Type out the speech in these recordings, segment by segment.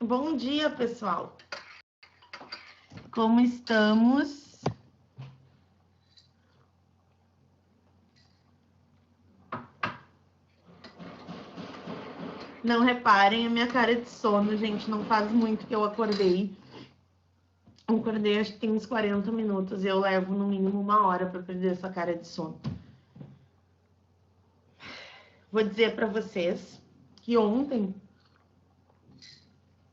Bom dia, pessoal. Como estamos? Não reparem a minha cara de sono, gente. Não faz muito que eu acordei. Acordei, acho que tem uns 40 minutos. E eu levo no mínimo 1 hora para perder essa cara de sono. Vou dizer para vocês que ontem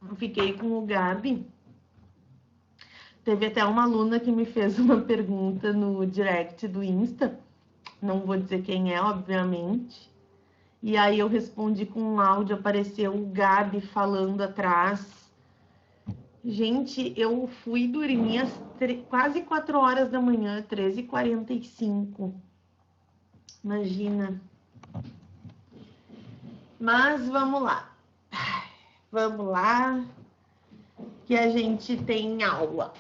eu fiquei com o Gabi. Teve até uma aluna que me fez uma pergunta no direct do Insta. Não vou dizer quem é, obviamente. E aí eu respondi com um áudio, apareceu o Gabi falando atrás. Gente, eu fui dormir às quase 4 horas da manhã, 13h45. Imagina. Mas vamos lá. Vamos lá, que a gente tem aula.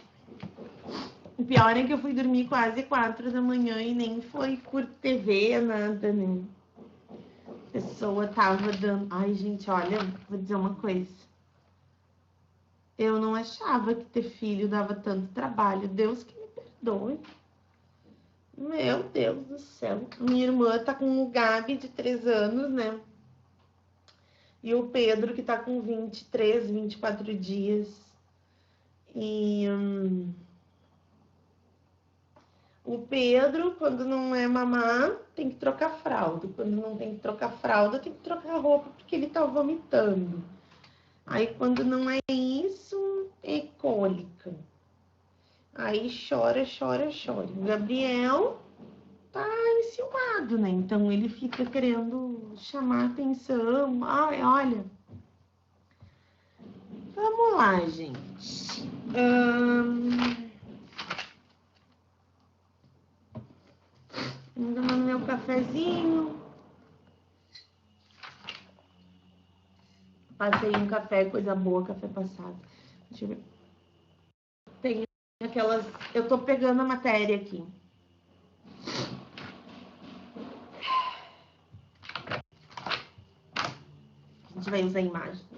O pior é que eu fui dormir quase 4 da manhã e nem foi por TV, nada, né? A pessoa tava dando... Ai, gente, olha, vou dizer uma coisa. Eu não achava que ter filho dava tanto trabalho. Deus que me perdoe. Meu Deus do céu. Minha irmã tá com o Gabi, de 3 anos, né? E o Pedro, que tá com 23, 24 dias. E... o Pedro, quando não é mamar, tem que trocar fralda. Quando não tem que trocar fralda, tem que trocar roupa, porque ele tá vomitando. Aí, quando não é isso, é cólica. Aí, chora, chora, chora. O Gabriel tá enciumado, né? Então, ele fica querendo chamar atenção. Ai, olha. Vamos lá, gente. Tomando meu cafezinho. Passei um café, coisa boa, café passado. Deixa eu ver. Tem aquelas... Eu tô pegando a matéria aqui. A gente vai usar a imagem.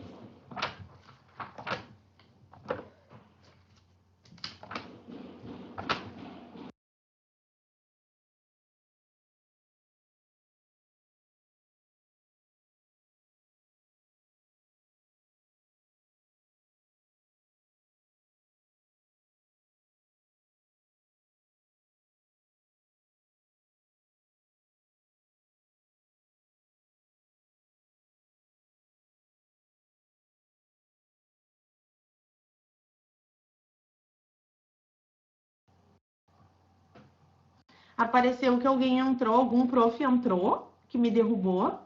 Apareceu que alguém entrou, algum prof entrou, que me derrubou.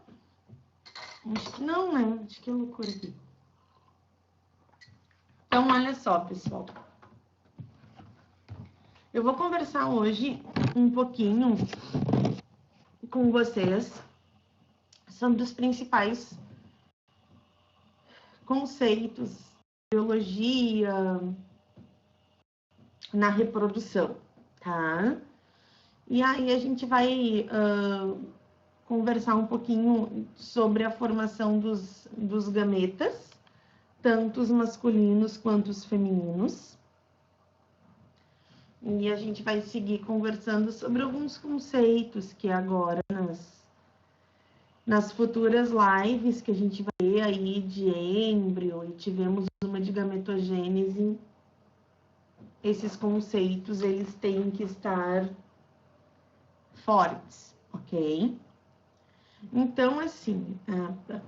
Acho que não, né? Acho que é loucura aqui. Então, olha só, pessoal. Eu vou conversar hoje um pouquinho com vocês sobre os principais conceitos de biologia na reprodução, tá? E aí a gente vai conversar um pouquinho sobre a formação dos gametas, tanto os masculinos quanto os femininos. E a gente vai seguir conversando sobre alguns conceitos que agora nas futuras lives que a gente vai ver aí de êmbrio, e tivemos uma de gametogênese, esses conceitos, eles têm que estar fortes, ok? Então, assim, a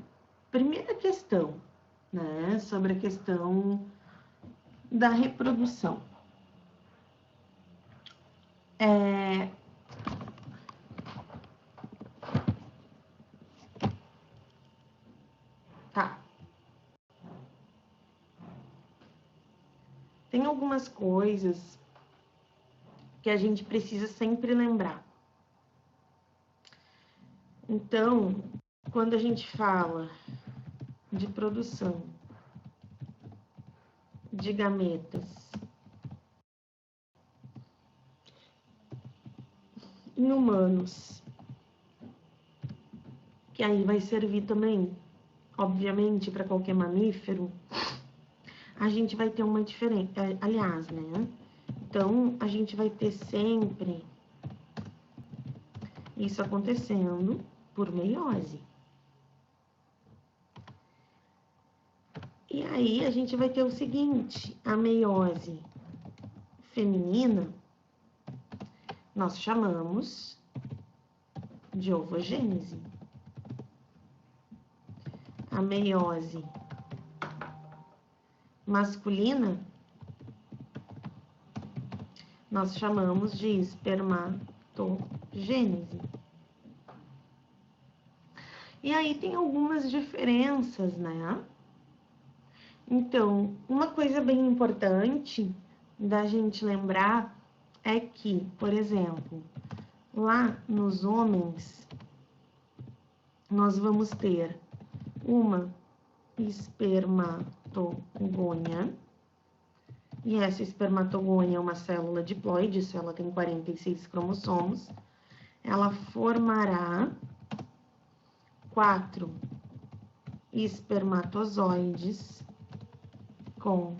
primeira questão, né, sobre a questão da reprodução. Tá. Tem algumas coisas que a gente precisa sempre lembrar. Então, quando a gente fala de produção de gametas em humanos, que aí vai servir também, obviamente, para qualquer mamífero, a gente vai ter uma diferença, aliás, né? Então, a gente vai ter sempre isso acontecendo por meiose. E aí, a gente vai ter o seguinte, a meiose feminina, nós chamamos de ovogênese. A meiose masculina, nós chamamos de espermatogênese. E aí tem algumas diferenças, né? Então, uma coisa bem importante da gente lembrar é que, por exemplo, lá nos homens, nós vamos ter uma espermatogônia, e essa espermatogônia é uma célula diploide, se ela tem 46 cromossomos, ela formará 4 espermatozoides com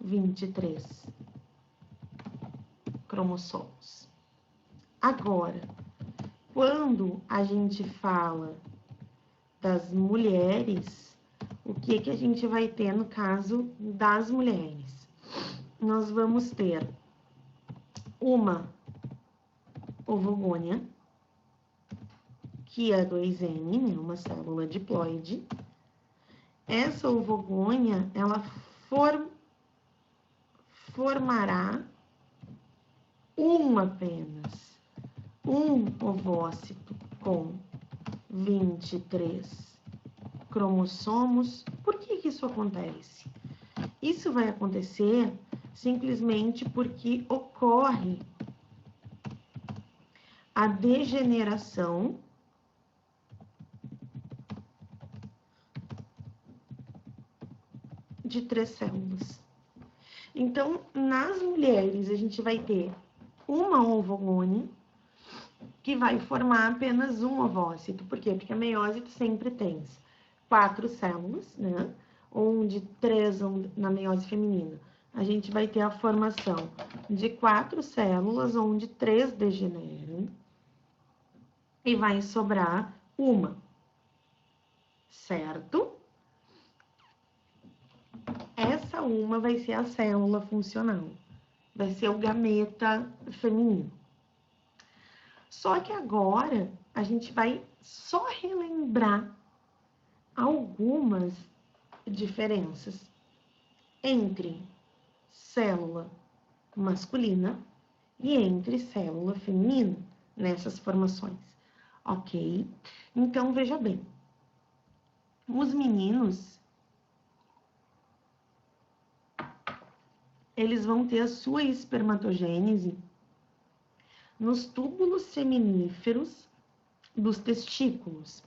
23 cromossomos. Agora, quando a gente fala das mulheres, o que a gente vai ter no caso das mulheres? Nós vamos ter uma ovogônia, que é 2N, né, uma célula diploide. Essa ovogônia, ela formará apenas um ovócito com 23 cromossomos. Por que isso acontece? Isso vai acontecer simplesmente porque ocorre a degeneração de 3 células. Então, nas mulheres, a gente vai ter uma ovogônia que vai formar apenas um ovócito. Por quê? Porque a meiose sempre tem 4 células, né? Onde 3 na meiose feminina. A gente vai ter a formação de 4 células, onde 3 degeneram. E vai sobrar uma, certo? Essa uma vai ser a célula funcional. Vai ser o gameta feminino. Só que agora a gente vai só relembrar algumas diferenças entre célula masculina e entre célula feminina nessas formações, ok? Então, veja bem, os meninos, eles vão ter a sua espermatogênese nos túbulos seminíferos dos testículos.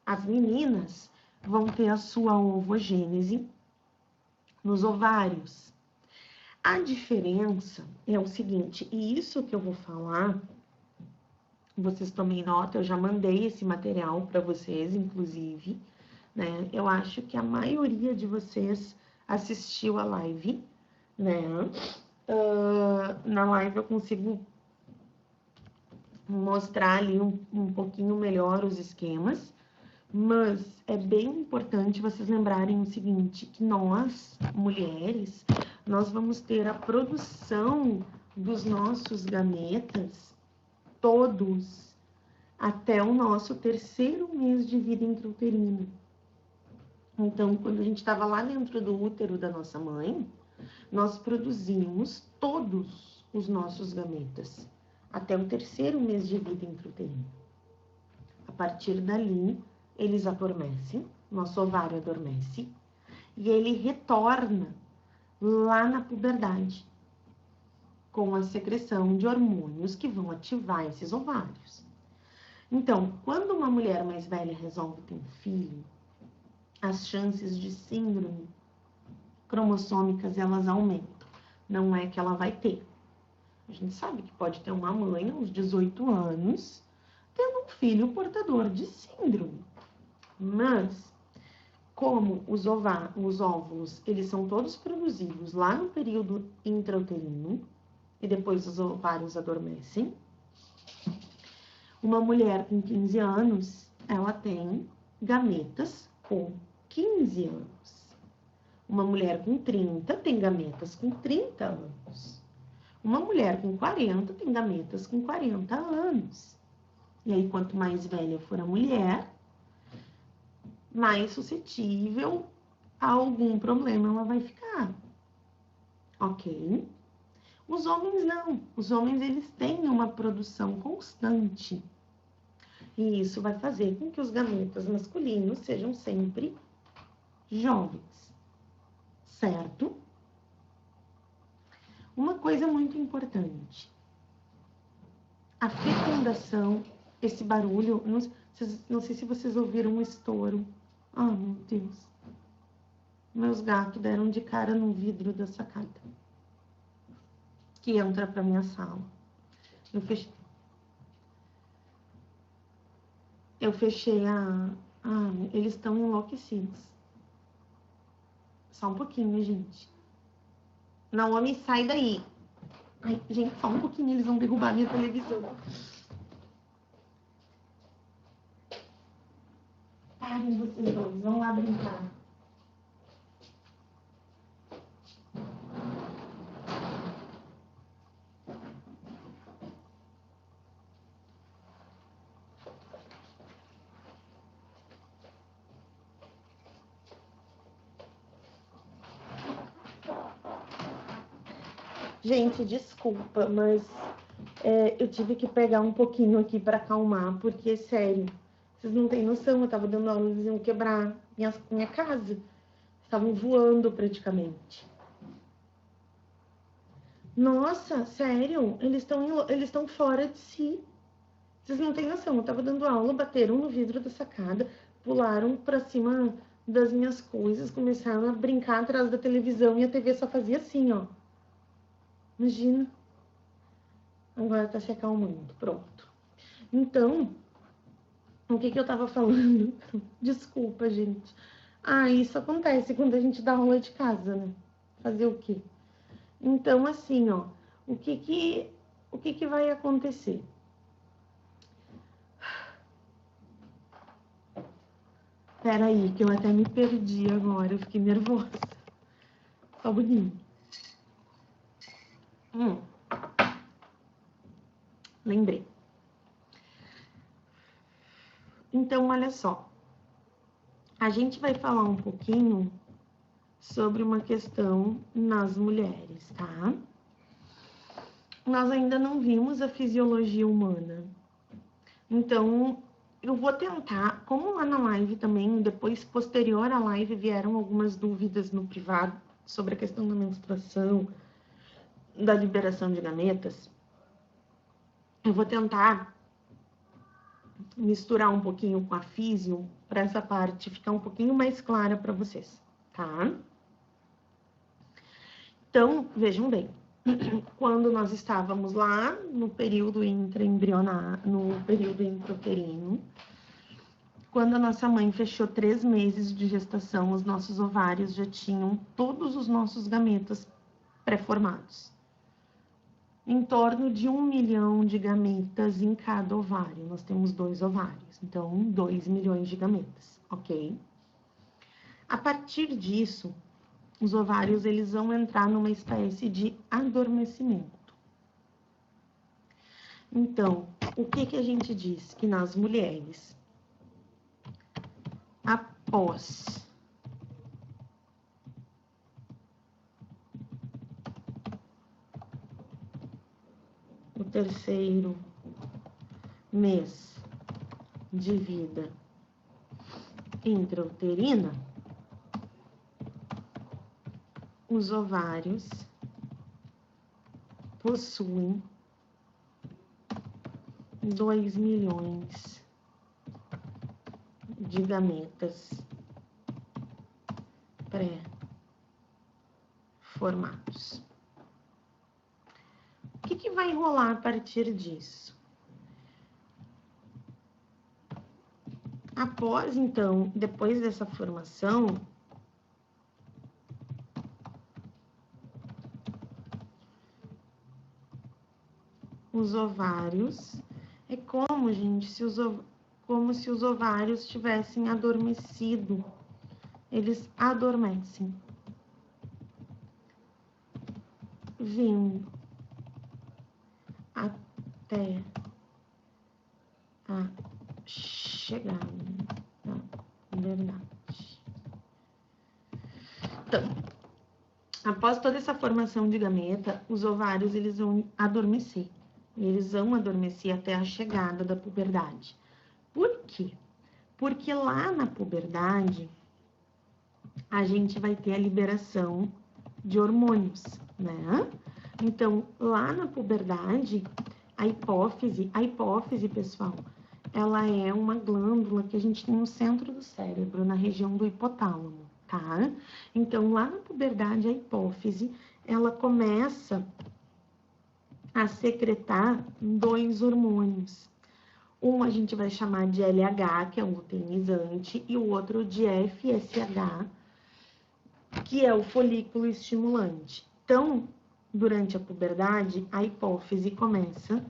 As meninas vão ter a sua ovogênese nos ovários. A diferença é o seguinte, e isso que eu vou falar, vocês tomem nota, eu já mandei esse material para vocês, inclusive, né? Eu acho que a maioria de vocês assistiu a live, né? Na live eu consigo mostrar ali um pouquinho melhor os esquemas, mas é bem importante vocês lembrarem o seguinte, que nós, mulheres, nós vamos ter a produção dos nossos gametas todos até o nosso 3º mês de vida intrauterina. Então, quando a gente estava lá dentro do útero da nossa mãe, nós produzimos todos os nossos gametas até o 3º mês de vida intrauterina. A partir dali, eles adormecem, nosso ovário adormece, e ele retorna lá na puberdade, com a secreção de hormônios que vão ativar esses ovários. Então, quando uma mulher mais velha resolve ter um filho, as chances de síndrome cromossômicas, elas aumentam. Não é que ela vai ter. A gente sabe que pode ter uma mãe aos 18 anos tendo um filho portador de síndrome. Mas, como os óvulos, eles são todos produzidos lá no período intrauterino, e depois os ovários adormecem. Uma mulher com 15 anos, ela tem gametas com 15 anos. Uma mulher com 30 tem gametas com 30 anos. Uma mulher com 40 tem gametas com 40 anos. E aí, quanto mais velha for a mulher, mais suscetível a algum problema ela vai ficar. Ok? Os homens não. Os homens, eles têm uma produção constante. E isso vai fazer com que os gametas masculinos sejam sempre jovens. Certo? Uma coisa muito importante. A fecundação, esse barulho, não sei se vocês ouviram um estouro. Ah, meu Deus. Meus gatos deram de cara no vidro da sacada, que entra pra minha sala. Eu fechei eles estão enlouquecidos. Só um pouquinho, gente. Naomi, sai daí. Ai, gente, só um pouquinho, eles vão derrubar minha televisão. Parem vocês dois, vão lá brincar. Gente, desculpa, mas eu tive que pegar um pouquinho aqui para acalmar, porque, sério, vocês não têm noção, eu tava dando aula, eles iam quebrar minha casa. Estavam voando praticamente. Nossa, sério, eles estão fora de si. Vocês não têm noção, eu tava dando aula, bateram no vidro da sacada, pularam pra cima das minhas coisas, começaram a brincar atrás da televisão e a TV só fazia assim, ó. Imagina. Agora tá se acalmando, pronto. Então, o que eu tava falando? Desculpa, gente. Isso acontece quando a gente dá aula de casa, né? Fazer o quê? Então, assim, ó, o que vai acontecer? Peraí, que eu até me perdi agora, eu fiquei nervosa. Só um pouquinho. Lembrei. Então, olha só. A gente vai falar um pouquinho sobre uma questão nas mulheres, tá? Nós ainda não vimos a fisiologia humana. Então, eu vou tentar, como lá na live também, depois, posterior à live, vieram algumas dúvidas no privado sobre a questão da menstruação, da liberação de gametas, eu vou tentar misturar um pouquinho com a físio para essa parte ficar um pouquinho mais clara para vocês, tá? Então, vejam bem, quando nós estávamos lá no período intraembrionário, no período intrauterino, quando a nossa mãe fechou 3 meses de gestação, os nossos ovários já tinham todos os nossos gametas pré-formados. Em torno de 1 milhão de gametas em cada ovário. Nós temos 2 ovários, então 2 milhões de gametas, ok? A partir disso, os ovários eles vão entrar numa espécie de adormecimento. Então, o que a gente diz? Que nas mulheres, após o 3º mês de vida intrauterina, os ovários possuem 2 milhões de gametas pré-formados. O que vai rolar a partir disso? Após, então, depois dessa formação, os ovários, é como, gente, como se os ovários tivessem adormecido. Eles adormecem. Vindo até a chegada da puberdade. Então, após toda essa formação de gameta, os ovários eles vão adormecer. Eles vão adormecer até a chegada da puberdade. Por quê? Porque lá na puberdade, a gente vai ter a liberação de hormônios, né? Então, lá na puberdade, a hipófise, pessoal, ela é uma glândula que a gente tem no centro do cérebro, na região do hipotálamo, tá? Então, lá na puberdade, a hipófise, ela começa a secretar 2 hormônios. Um a gente vai chamar de LH, que é um luteinizante, e o outro de FSH, que é o folículo estimulante. Então, durante a puberdade, a hipófise começa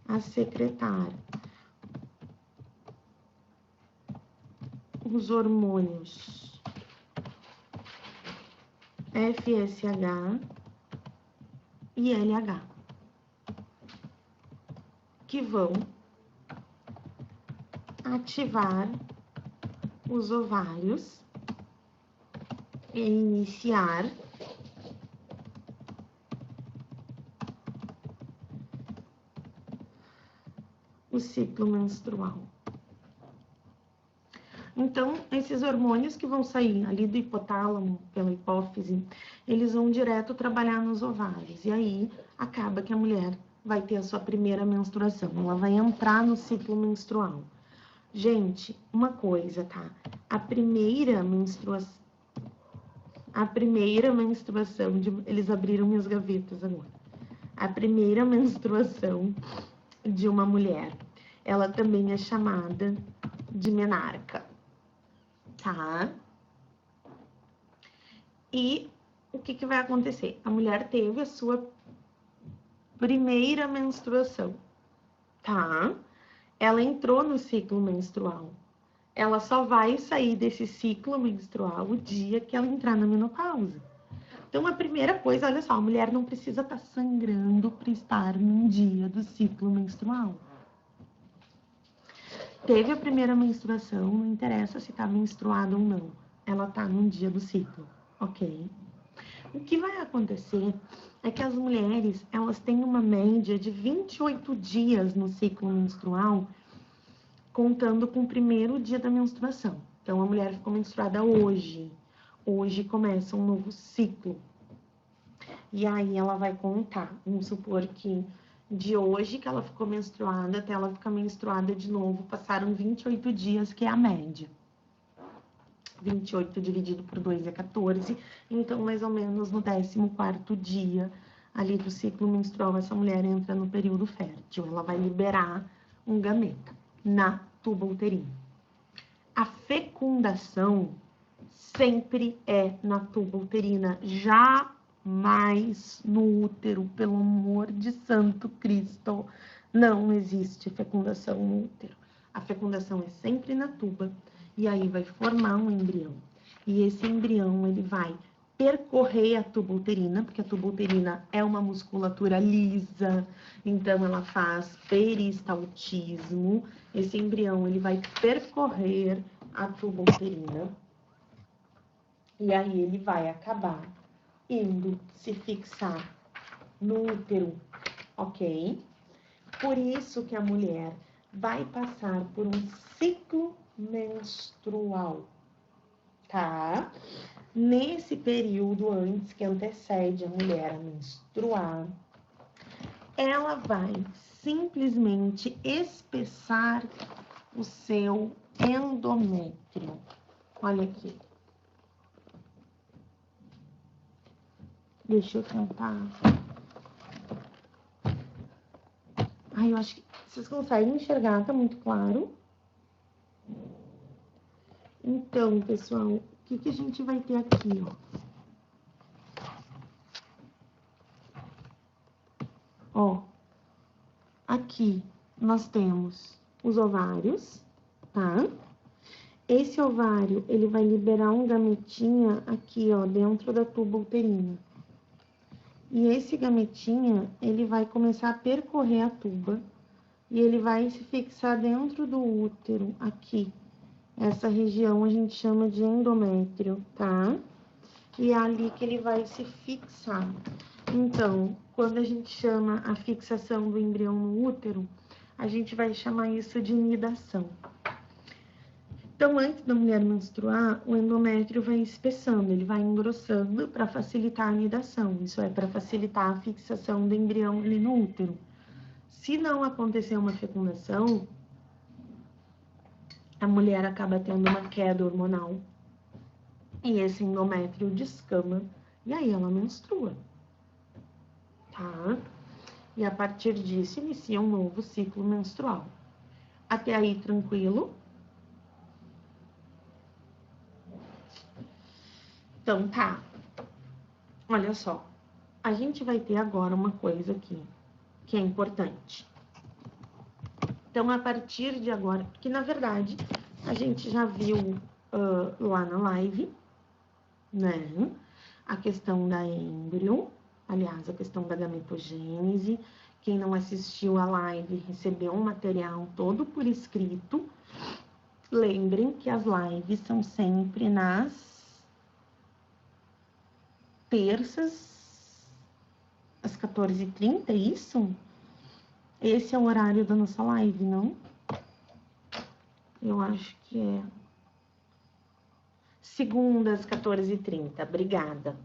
a secretar os hormônios FSH e LH, que vão ativar os ovários e iniciar o ciclo menstrual. Então, esses hormônios que vão sair ali do hipotálamo, pela hipófise, eles vão direto trabalhar nos ovários. E aí, acaba que a mulher vai ter a sua primeira menstruação. Ela vai entrar no ciclo menstrual. Gente, uma coisa, tá? A primeira menstruação... Eles abriram minhas gavetas agora. A primeira menstruação de uma mulher, ela também é chamada de menarca, tá? E o que vai acontecer? A mulher teve a sua primeira menstruação, tá? Ela entrou no ciclo menstrual. Ela só vai sair desse ciclo menstrual o dia que ela entrar na menopausa. Então, a primeira coisa, olha só, a mulher não precisa estar sangrando para estar num dia do ciclo menstrual. Teve a primeira menstruação, não interessa se está menstruada ou não. Ela está num dia do ciclo, ok? O que vai acontecer é que as mulheres, elas têm uma média de 28 dias no ciclo menstrual, contando com o primeiro dia da menstruação. Então, a mulher ficou menstruada hoje. Hoje começa um novo ciclo. E aí ela vai contar. Vamos supor que de hoje que ela ficou menstruada até ela ficar menstruada de novo, passaram 28 dias, que é a média. 28 dividido por 2 é 14. Então, mais ou menos no 14º dia ali do ciclo menstrual, essa mulher entra no período fértil. Ela vai liberar um gameta na tuba uterina. A fecundação sempre é na tuba uterina, jamais no útero, pelo amor de Santo Cristo. Não existe fecundação no útero. A fecundação é sempre na tuba, e aí vai formar um embrião. E esse embrião, ele vai percorrer a tuba uterina, porque a tuba uterina é uma musculatura lisa, então ela faz peristaltismo. Esse embrião, ele vai percorrer a tuba uterina, e aí ele vai acabar indo se fixar no útero, ok? Por isso que a mulher vai passar por um ciclo menstrual, tá? Nesse período antes que antecede a mulher a menstruar, ela vai simplesmente espessar o seu endométrio. Olha aqui. Deixa eu tentar. Ai, eu acho que vocês conseguem enxergar, tá muito claro. Então, pessoal, o que a gente vai ter aqui, ó? Ó, aqui nós temos os ovários, tá? Esse ovário, ele vai liberar um gametinha aqui, ó, dentro da tuba uterina. E esse gametinha, ele vai começar a percorrer a tuba e ele vai se fixar dentro do útero, aqui. Essa região a gente chama de endométrio, tá? E é ali que ele vai se fixar. Então, quando a gente chama a fixação do embrião no útero, a gente vai chamar isso de nidação. Então, antes da mulher menstruar, o endométrio vai espessando, ele vai engrossando para facilitar a nidação. Isso é, para facilitar a fixação do embrião ali no útero. Se não acontecer uma fecundação, a mulher acaba tendo uma queda hormonal. E esse endométrio descama, e aí ela menstrua. Tá? E a partir disso, inicia um novo ciclo menstrual. Até aí, tranquilo? Então, tá. Olha só. A gente vai ter agora uma coisa aqui que é importante. Então, a partir de agora, porque na verdade a gente já viu lá na live, né? A questão da êmbrio, aliás, a questão da gametogênese. Quem não assistiu a live recebeu um material todo por escrito. Lembrem que as lives são sempre nas terças, às 14h30, é isso? Esse é o horário da nossa live, não? Eu acho que é segundas, 14h30. Obrigada.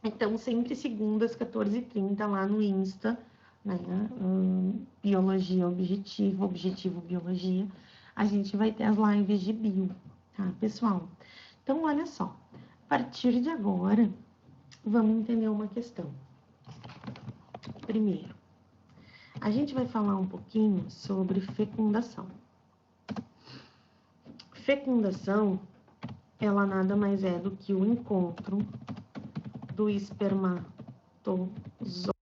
Então, sempre segundas, 14h30, lá no Insta, né? Biologia Objetivo, Objetivo Biologia. A gente vai ter as lives de bio, tá, pessoal? Então, olha só. A partir de agora, vamos entender uma questão. Primeiro, a gente vai falar um pouquinho sobre fecundação. Fecundação, ela nada mais é do que o encontro do espermatozoide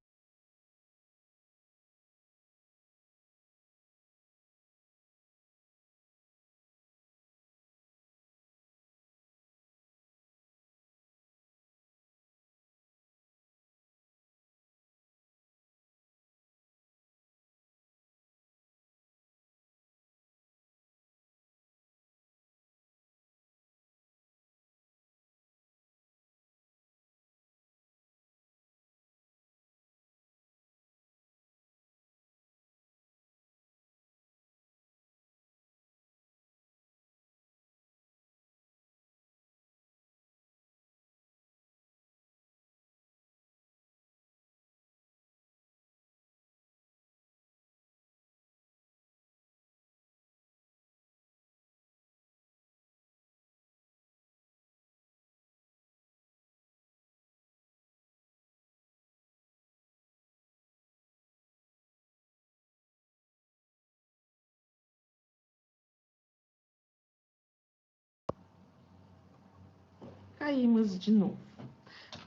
caímos de novo.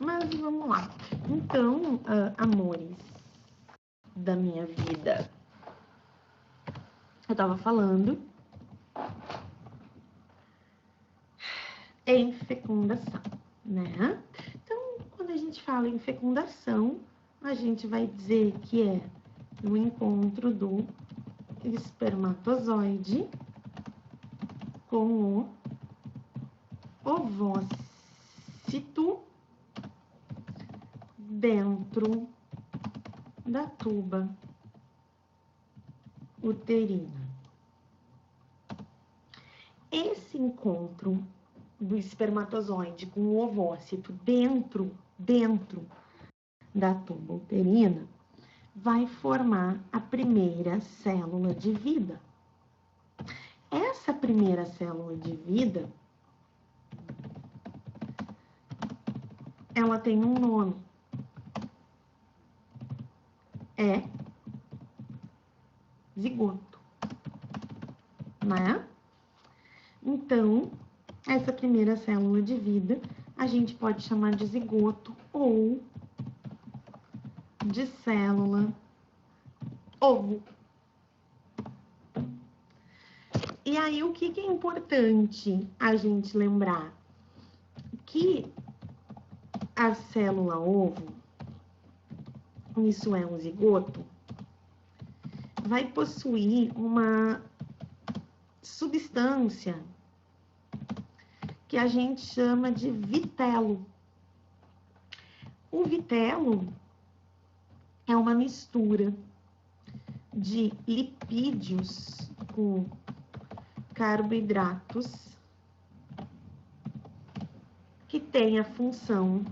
Mas vamos lá. Então, amores da minha vida, eu tava falando em fecundação, né? Então, quando a gente fala em fecundação, a gente vai dizer que é o encontro do espermatozoide com o ovócito dentro da tuba uterina. Esse encontro do espermatozoide com o ovócito dentro da tuba uterina vai formar a primeira célula de vida. Essa primeira célula de vida, ela tem um nome. É zigoto, né? Então, essa primeira célula de vida a gente pode chamar de zigoto ou de célula ovo. E aí, o que é importante a gente lembrar? Que a célula ovo, isso é um zigoto, vai possuir uma substância que a gente chama de vitelo. O vitelo é uma mistura de lipídios com carboidratos que tem a função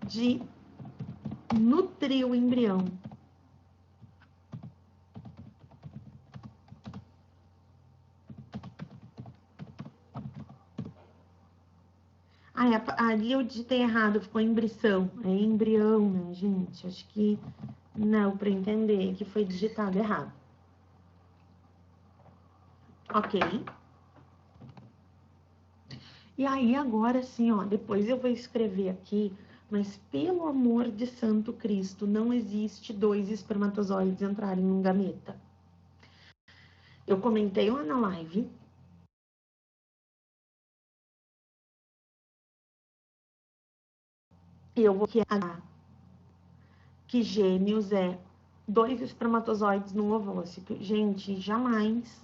de nutrir o embrião. Ali eu digitei errado, ficou embrição. É embrião, né, gente? Acho que não, para entender que foi digitado errado. Ok? E aí, agora sim, ó, depois eu vou escrever aqui, mas pelo amor de Santo Cristo, não existe 2 espermatozoides entrarem num gameta. Eu comentei lá na live. E eu vou que gêmeos é 2 espermatozoides no ovócito. Gente, jamais.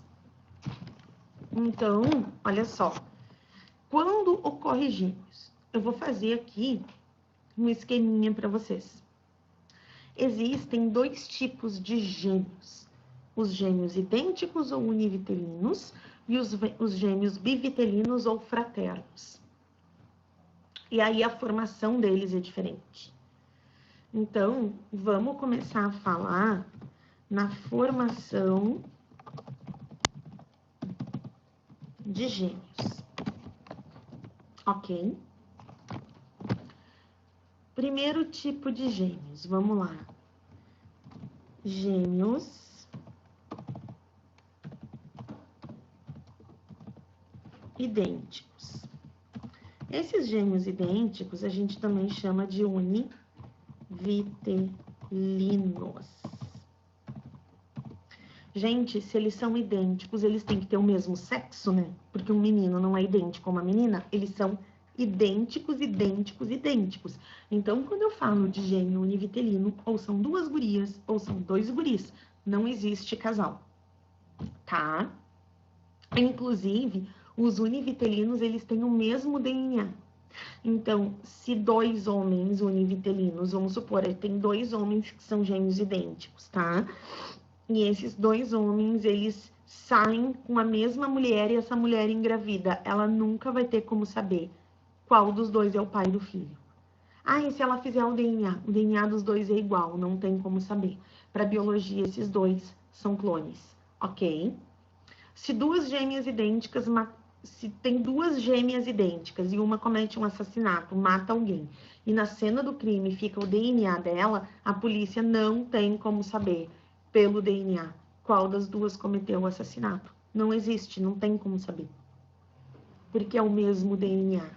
Então, olha só. Quando ocorre gêmeos? Eu vou fazer aqui um esqueminha para vocês. Existem 2 tipos de gêmeos. Os gêmeos idênticos ou univitelinos e os gêmeos bivitelinos ou fraternos. E aí a formação deles é diferente. Então, vamos começar a falar na formação de gêmeos. Ok? Primeiro tipo de gêmeos, vamos lá. Gêmeos idênticos. Esses gêmeos idênticos a gente também chama de univitelinos. Gente, se eles são idênticos, eles têm que ter o mesmo sexo, né? Porque um menino não é idêntico a uma menina, eles são idênticos, idênticos, idênticos. Então, quando eu falo de gêmeo univitelino, ou são 2 gurias, ou são 2 guris, não existe casal, tá? Inclusive, os univitelinos, eles têm o mesmo DNA. Então, se 2 homens univitelinos, vamos supor, tem 2 homens que são gêmeos idênticos, tá? E esses 2 homens, eles saem com a mesma mulher e essa mulher engravida. Ela nunca vai ter como saber qual dos 2 é o pai do filho. Ah, e se ela fizer o DNA dos 2 é igual, não tem como saber. Para biologia, esses 2 são clones, ok? Se 2 gêmeas idênticas, se tem 2 gêmeas idênticas e uma comete um assassinato, mata alguém, e na cena do crime fica o DNA dela, a polícia não tem como saber pelo DNA qual das 2 cometeu o assassinato. Não existe, não tem como saber. Porque é o mesmo DNA.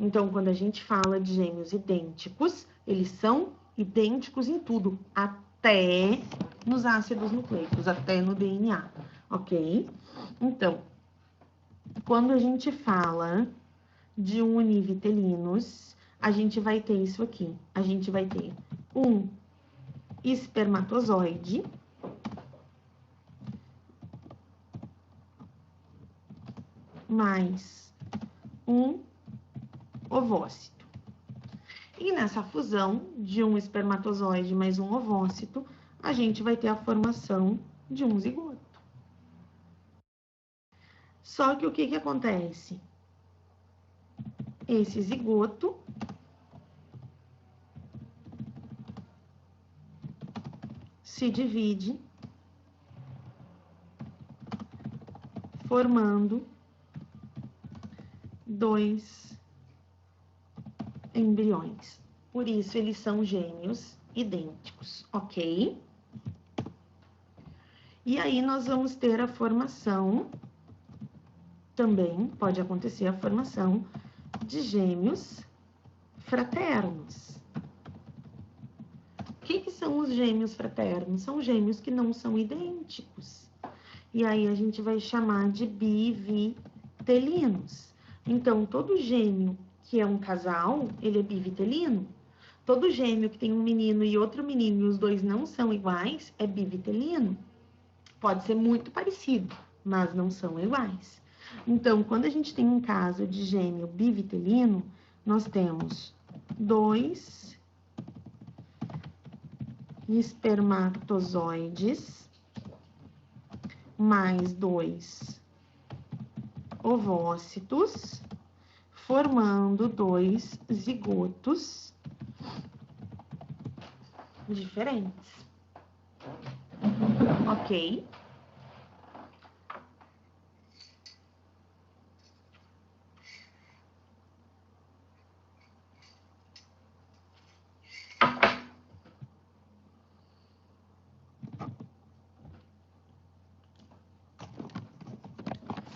Então, quando a gente fala de gêmeos idênticos, eles são idênticos em tudo, até nos ácidos nucleicos, até no DNA, ok? Então, quando a gente fala de univitelinos, a gente vai ter isso aqui. A gente vai ter um espermatozoide mais um ovócito. E nessa fusão de um espermatozoide mais um ovócito, a gente vai ter a formação de um zigoto. Só que o que acontece? Esse zigoto se divide formando 2 embriões. Por isso, eles são gêmeos idênticos, ok? E aí, nós vamos ter a formação também pode acontecer a formação de gêmeos fraternos. O que são os gêmeos fraternos? São gêmeos que não são idênticos. E aí a gente vai chamar de bivitelinos. Então, todo gêmeo que é um casal, ele é bivitelino. Todo gêmeo que tem um menino e outro menino e os dois não são iguais, é bivitelino. Pode ser muito parecido, mas não são iguais. Então, quando a gente tem um caso de gêmeo bivitelino, nós temos 2 espermatozoides mais 2 ovócitos, formando 2 zigotos diferentes. Ok?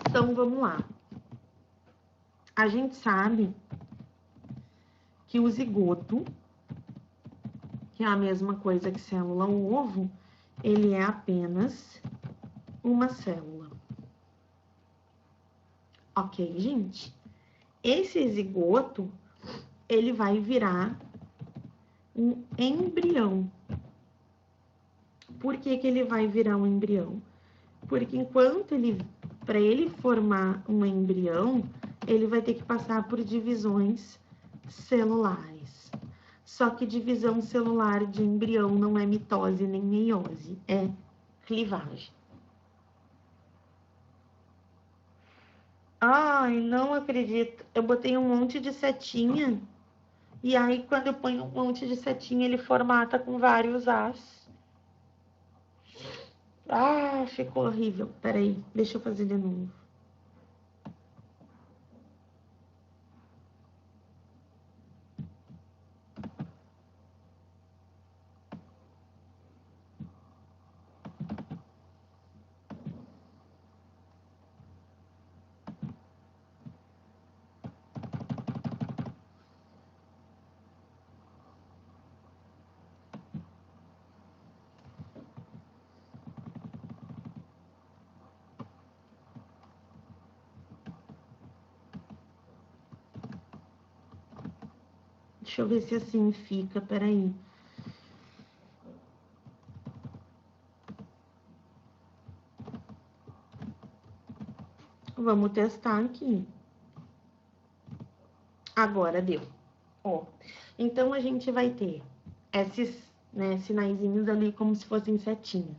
Então, vamos lá. A gente sabe que o zigoto, que é a mesma coisa que célula ovo, ele é apenas uma célula. Ok, gente? Esse zigoto, ele vai virar um embrião. Por que ele vai virar um embrião? Porque para ele formar um embrião, ele vai ter que passar por divisões celulares. Só que divisão celular de embrião não é mitose nem meiose, é clivagem. Ai, não acredito. Eu botei um monte de setinha. E aí, quando eu ponho um monte de setinha, ele formata com vários As. Ah, ficou horrível. Peraí, deixa eu fazer de novo. Deixa eu ver se assim fica, peraí. Vamos testar aqui. Agora deu. Ó, então, a gente vai ter esses, né, sinaizinhos ali como se fossem setinhas.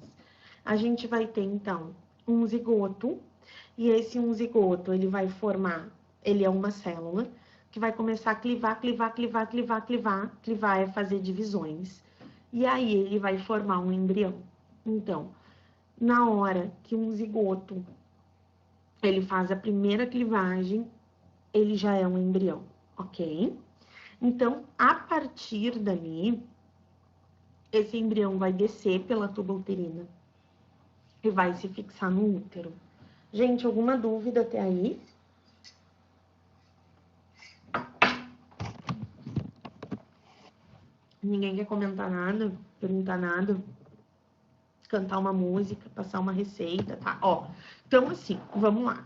A gente vai ter, então, um zigoto. E esse um zigoto, ele vai formar, ele é uma célula, que vai começar a clivar, clivar, clivar, clivar, clivar. Clivar é fazer divisões. E aí, ele vai formar um embrião. Então, na hora que um zigoto, ele faz a primeira clivagem, ele já é um embrião, ok? Então, a partir dali, esse embrião vai descer pela tuba uterina e vai se fixar no útero. Gente, alguma dúvida até aí? Ninguém quer comentar nada, perguntar nada, cantar uma música, passar uma receita, tá? Ó, então assim, vamos lá.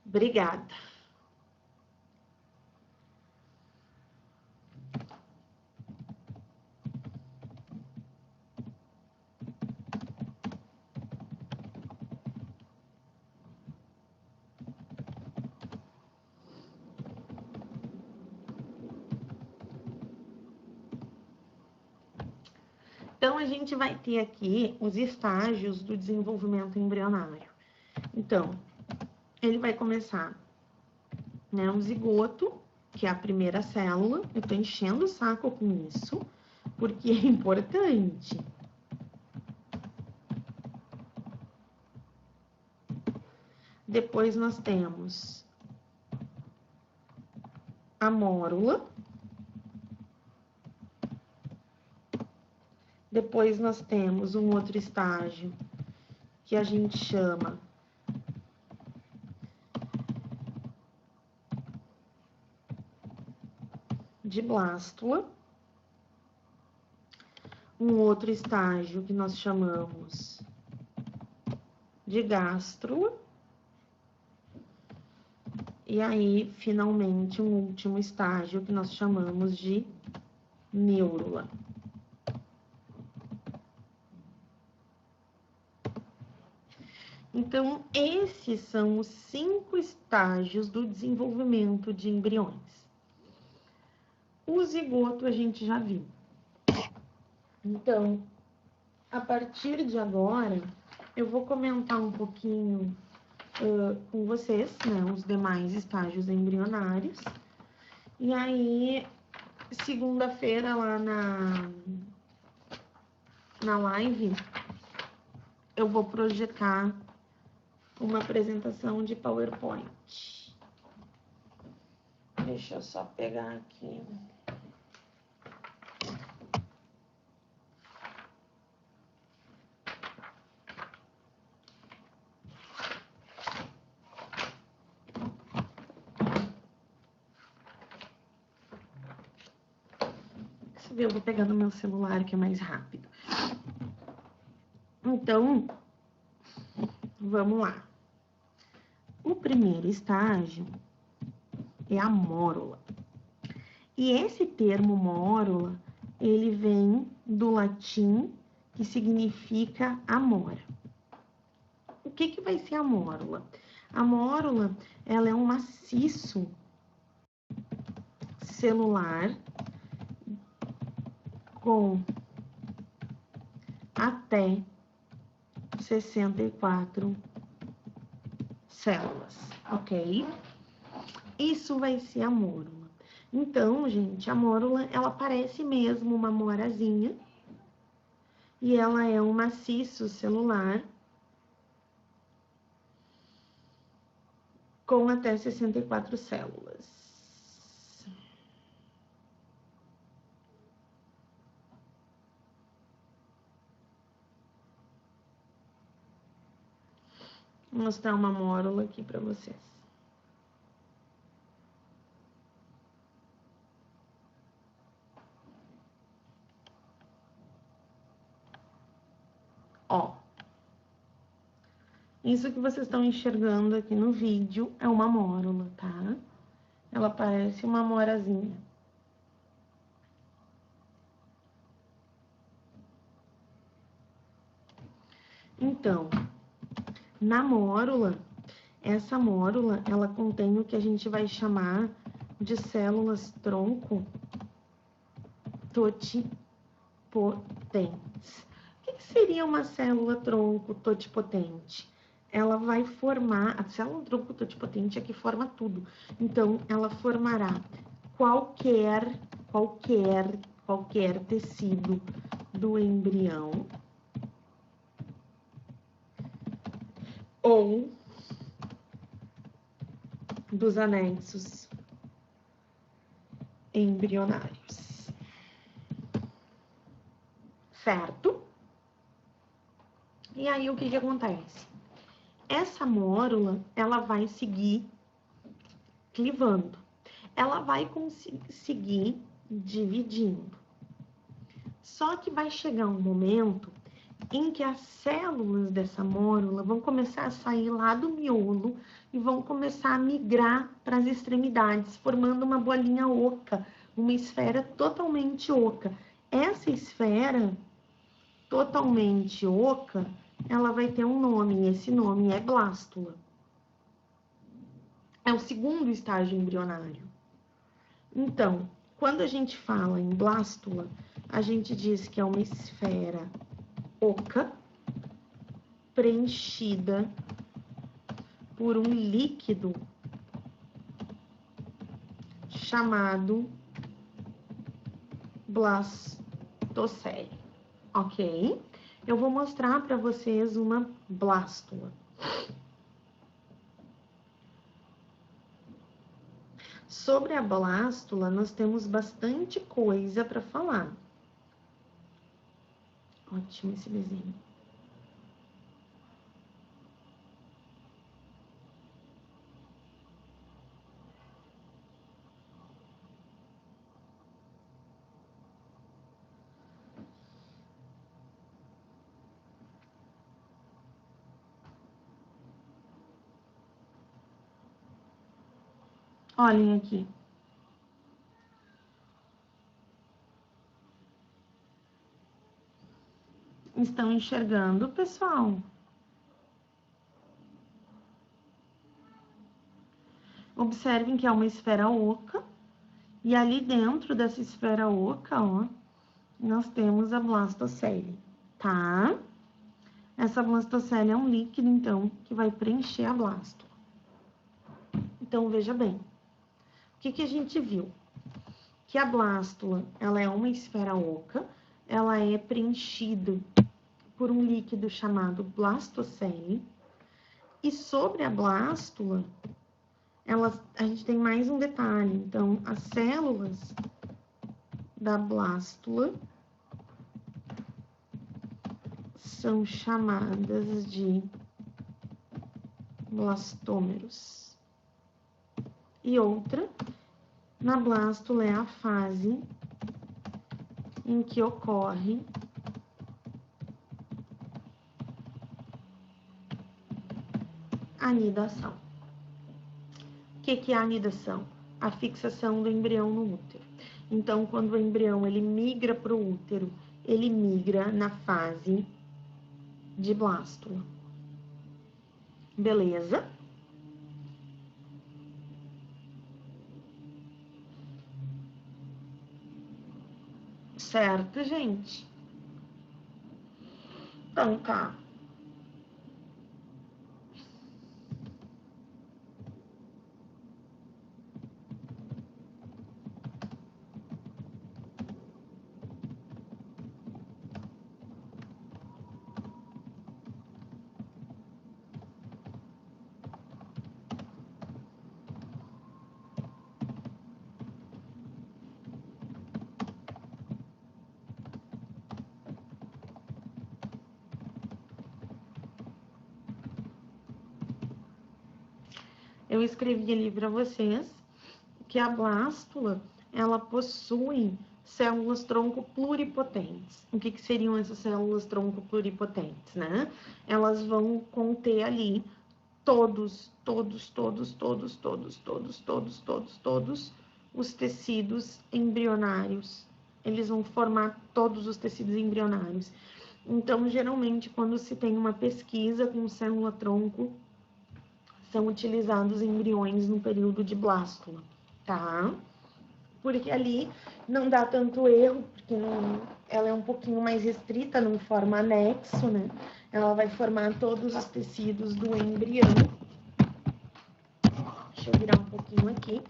Obrigada. Então, a gente vai ter aqui os estágios do desenvolvimento embrionário. Então, ele vai começar, né, um zigoto, que é a primeira célula. Eu tô enchendo o saco com isso, porque é importante. Depois nós temos a mórula. Depois nós temos um outro estágio que a gente chama de blástula, um outro estágio que nós chamamos de gástrula, e aí, finalmente, um último estágio que nós chamamos de neurula. Então, esses são os 5 estágios do desenvolvimento de embriões. O zigoto a gente já viu. Então, a partir de agora, eu vou comentar um pouquinho com vocês, né, os demais estágios embrionários. E aí, segunda-feira, lá na live, eu vou projetar uma apresentação de PowerPoint. Deixa eu só pegar aqui. Deixa eu ver, eu vou pegar no meu celular que é mais rápido. Então, vamos lá. O primeiro estágio é a mórula. E esse termo mórula, ele vem do latim, que significa amora. O que vai ser a mórula? A mórula, ela é um maciço celular com até 64 células, ok? Isso vai ser a mórula. Então, gente, a mórula, ela parece mesmo uma morazinha e ela é um maciço celular com até 64 células. Vou mostrar uma mórula aqui para vocês. Ó, isso que vocês estão enxergando aqui no vídeo é uma mórula, tá? Ela parece uma morazinha. Então, na mórula, essa mórula, ela contém o que a gente vai chamar de células tronco totipotentes. O que seria uma célula tronco totipotente? Ela vai formar, a célula tronco totipotente é que forma tudo. Então, ela formará qualquer tecido do embrião ou dos anexos embrionários. Certo? E aí, o que acontece? Essa mórula, ela vai seguir clivando. Ela vai conseguir dividindo. Só que vai chegar um momento em que as células dessa mórula vão começar a sair lá do miolo e vão começar a migrar para as extremidades, formando uma bolinha oca, uma esfera totalmente oca. Essa esfera totalmente oca, ela vai ter um nome, e esse nome é blástula. É o segundo estágio embrionário. Então, quando a gente fala em blástula, a gente diz que é uma esfera oca preenchida por um líquido chamado blastocele, ok? Eu vou mostrar para vocês uma blástula. Sobre a blástula, nós temos bastante coisa para falar. Ótimo esse desenho. Olhem aqui. Estão enxergando, pessoal? Observem que é uma esfera oca. E ali dentro dessa esfera oca, ó, nós temos a blastocele, tá? Essa blastocele é um líquido, então, que vai preencher a blástula. Então, veja bem. O que a gente viu? Que a blástula, ela é uma esfera oca, ela é preenchida por um líquido chamado blastocele. E sobre a blástula, a gente tem mais um detalhe. Então, as células da blástula são chamadas de blastômeros. E outra, na blástula é a fase em que ocorre a anidação. O que é a anidação? A fixação do embrião no útero. Então, quando o embrião ele migra para o útero, ele migra na fase de blástula. Beleza? Certo, gente? Então, tá. Eu escrevi ali para vocês que a blástula, ela possui células tronco pluripotentes. O que seriam essas células tronco pluripotentes, né? Elas vão conter ali todos os tecidos embrionários. Eles vão formar todos os tecidos embrionários. Então, geralmente, quando se tem uma pesquisa com célula-tronco, são utilizados embriões no período de blástula, tá? Porque ali não dá tanto erro, porque ela é um pouquinho mais restrita, não forma anexo, né? Ela vai formar todos os tecidos do embrião. Deixa eu virar um pouquinho aqui.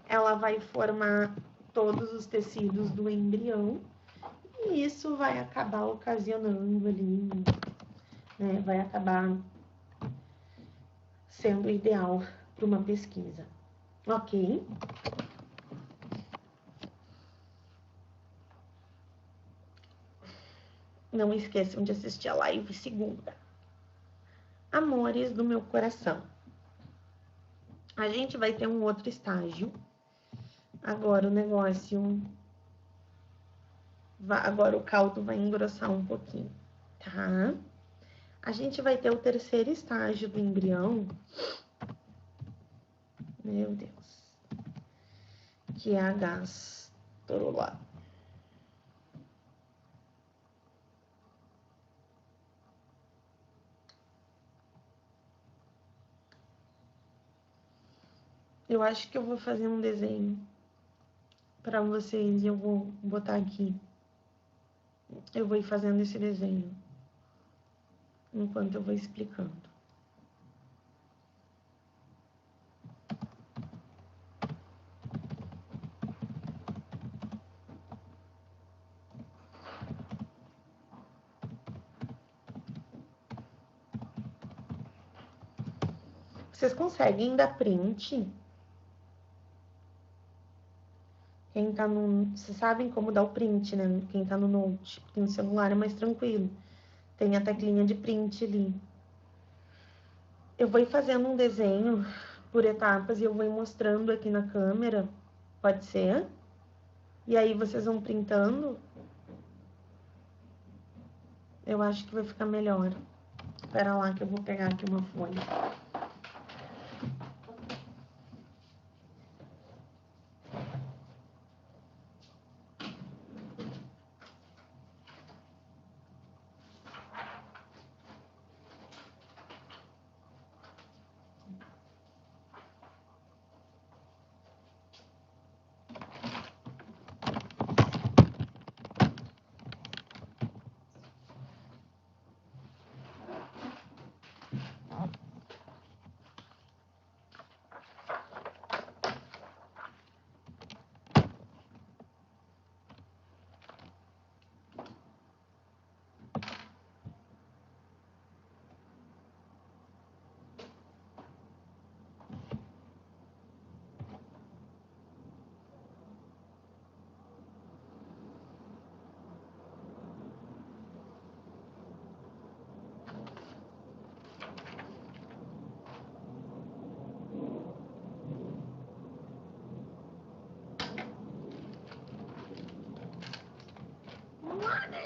Ela vai formar todos os tecidos do embrião. E isso vai acabar ocasionando ali, né? Vai acabar sendo ideal para uma pesquisa. Ok? Não esqueçam de assistir a live segunda. Amores do meu coração. A gente vai ter um outro estágio. Agora o negócio... Agora o caldo vai engrossar um pouquinho, tá? A gente vai ter o terceiro estágio do embrião. Meu Deus. Que é a gastrula. Eu acho que eu vou fazer um desenho para vocês e eu vou botar aqui. Eu vou ir fazendo esse desenho enquanto eu vou explicando. Vocês conseguem dar print? Quem tá no... Vocês sabem como dar o print, né? Quem tá no Note. Porque no celular é mais tranquilo. Tem a teclinha de print ali. Eu vou ir fazendo um desenho por etapas e eu vou ir mostrando aqui na câmera. Pode ser? E aí vocês vão printando. Eu acho que vai ficar melhor. Espera lá que eu vou pegar aqui uma folha.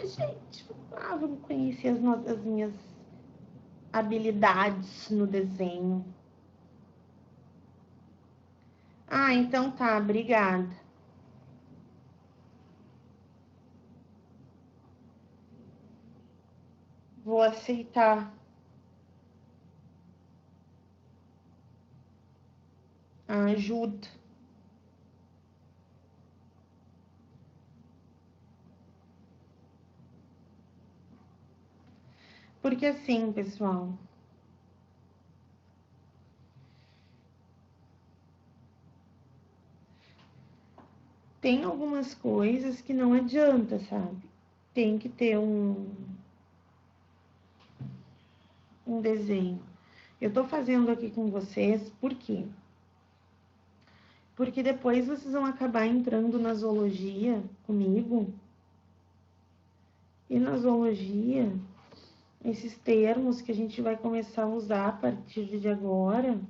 gente, vamos conhecer as minhas habilidades no desenho. Então tá, obrigada. Vou aceitar. Ajuda. Porque assim, pessoal, tem algumas coisas que não adianta, sabe? Tem que ter um desenho. Eu tô fazendo aqui com vocês, por quê? Porque depois vocês vão acabar entrando na zoologia comigo. E na zoologia, esses termos que a gente vai começar a usar a partir de agora,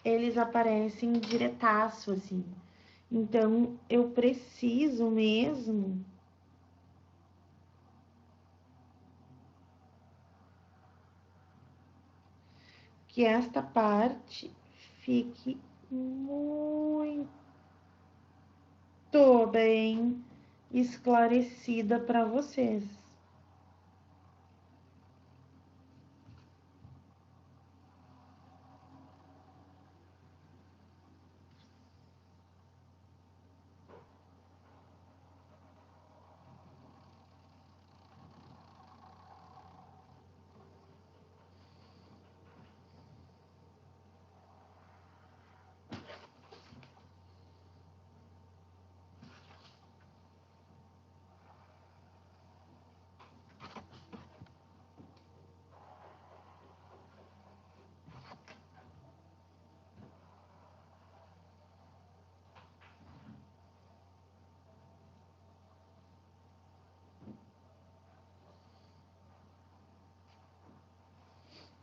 eles aparecem diretaço, assim. Então, eu preciso mesmo que esta parte fique muito bem esclarecida para vocês.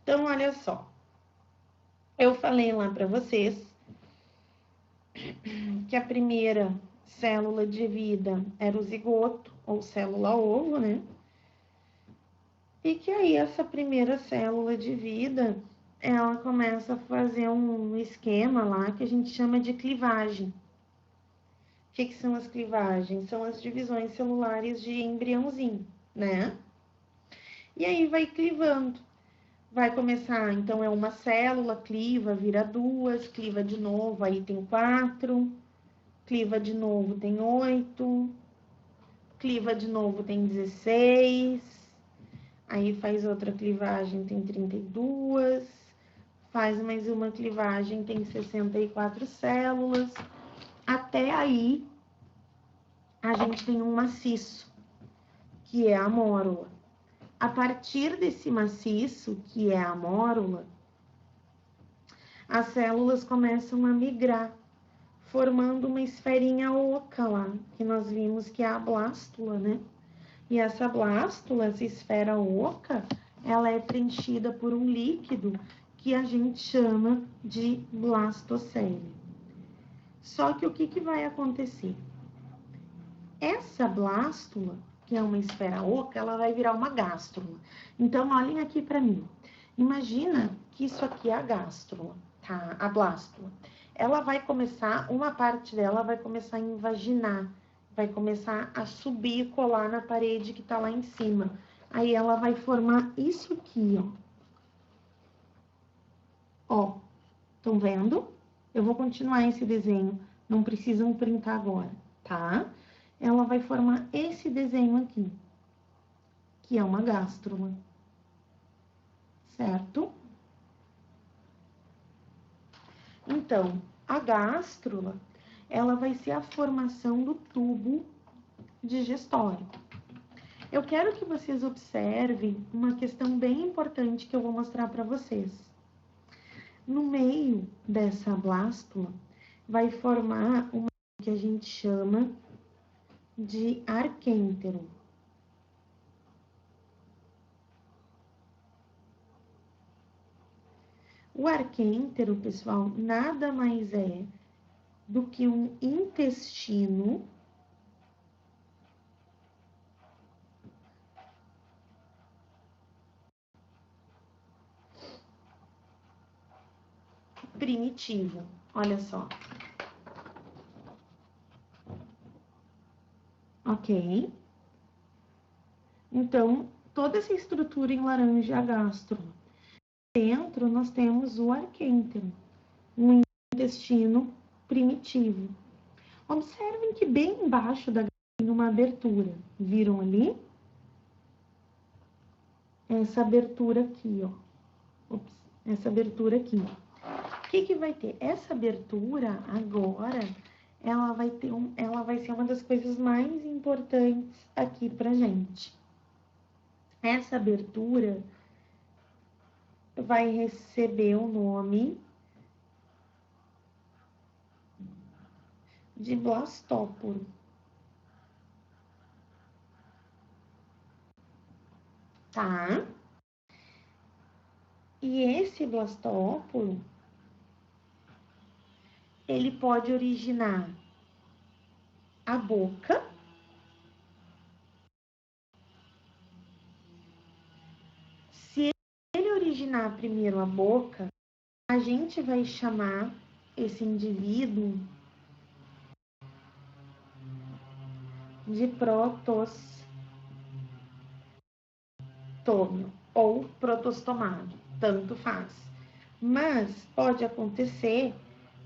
Então, olha só. Eu falei lá para vocês que a primeira célula de vida era o zigoto, ou célula ovo, né? E que aí essa primeira célula de vida, ela começa a fazer um esquema lá que a gente chama de clivagem. O que são as clivagens? São as divisões celulares de embriãozinho, né? E aí vai clivando. Vai começar, então é uma célula, cliva, vira duas, cliva de novo, aí tem 4, cliva de novo tem 8, cliva de novo tem 16, aí faz outra clivagem, tem 32, faz mais uma clivagem, tem 64 células. Até aí, a gente tem um maciço, que é a mórula. A partir desse maciço, que é a mórula, as células começam a migrar, formando uma esferinha oca lá, que nós vimos que é a blástula, né? E essa blástula, essa esfera oca, ela é preenchida por um líquido que a gente chama de blastocele. Só que o que vai acontecer? Essa blástula, que é uma esfera oca, ela vai virar uma gástrula. Então, olhem aqui para mim. Imagina que isso aqui é a gástrula, tá? A blástula. Ela vai começar, uma parte dela vai começar a invaginar, vai começar a subir e colar na parede que tá lá em cima. Aí ela vai formar isso aqui, ó. Ó, estão vendo? Eu vou continuar esse desenho, não precisam printar agora, tá? Ela vai formar esse desenho aqui, que é uma gástrula, certo? Então, a gástrula, ela vai ser a formação do tubo digestório. Eu quero que vocês observem uma questão bem importante que eu vou mostrar para vocês. No meio dessa blástula, vai formar uma que a gente chama de arquêntero. O arquêntero, pessoal, nada mais é do que um intestino primitivo. Olha só. Ok? Então, toda essa estrutura em laranja é gastro. Dentro, nós temos o arquêntero, um intestino primitivo. Observem que bem embaixo da tem uma abertura. Viram ali? Essa abertura aqui, ó. Ops, essa abertura aqui. O que vai ter? Essa abertura, agora, ela vai ser uma das coisas mais importantes aqui pra gente. Essa abertura vai receber o nome de blastóporo. Tá? E esse blastóporo, ele pode originar a boca, se ele originar primeiro a boca, a gente vai chamar esse indivíduo de protostômio ou protostomado, tanto faz. Mas pode acontecer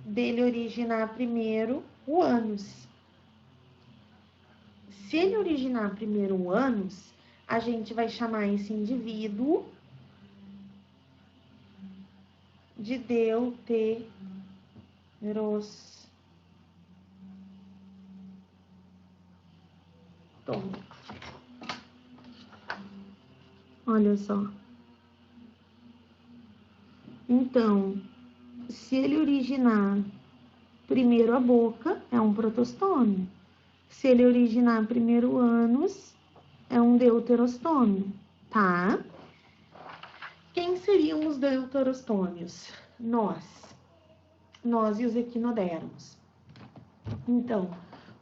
dele originar primeiro o ânus. Se ele originar primeiro o ânus, a gente vai chamar esse indivíduo de deuterostômico. Olha só. Então, se ele originar primeiro a boca, é um protostômio. Se ele originar primeiro o ânus, é um deuterostômio, tá? Quem seriam os deuterostômios? Nós e os equinodermos. Então,